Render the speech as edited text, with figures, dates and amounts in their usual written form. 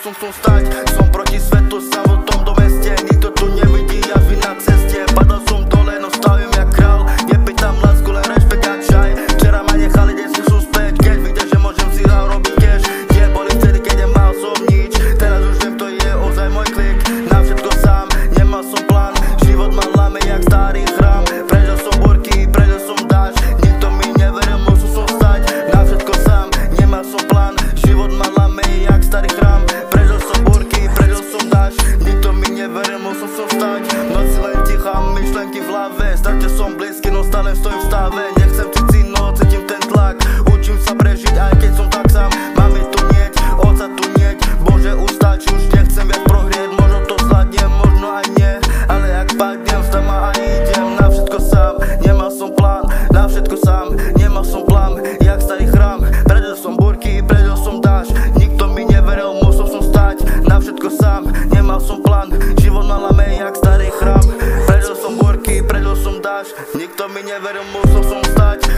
som stať. Som proti svetu, sám v tomto meste. Nikto tu nevidí, ja vy na ceste. Padal som dole, no stavím jak král. Nepýtam lásku, len rešpekt a čaj. Včera ma nechali, dnes sú späť. Keď vidia, že môžem si zarobiť cash. Tie boli vtedy, keď nemal som nič. Teraz už viem, to je ozaj môj klik. Na všetko sám, nemal som plán. Život ma lame jak starý chrám. Prežil som búrky, prežil som dážď. Nikto mi neveril, musel som stať. Na všetko sám, nemal som plán. Život ma lame jak starý chrám. Prežil som búrky, prežil som dážď. Nikto mi neveril, musel som stať. V noci len tichá, myšlenky v hlave. Stratil som blízky, no stále stojím v stave. Nechcem cítiť, no cítim ten tlak. Učím sa prežiť, aj keď som tak sám. Máme tu nieť, otca tu nieť. Bože, už stačí, už nechcem viac prohrieť. Možno to zvládnem, možno aj nie. Ale ak padnem, vstávam a idem. Na všetko sám, nemal som plán. Na všetko sám, nemal som plán. Jak starý chrám, prežil som búrky, prežil som dážď. Nikto mi neveril, musel som stať. Na všetko sám, nemal som plán. Život ma lame jak starý chrám. Prežil som búrky, prežil som dážď. Nikto mi neveril, musel som stať.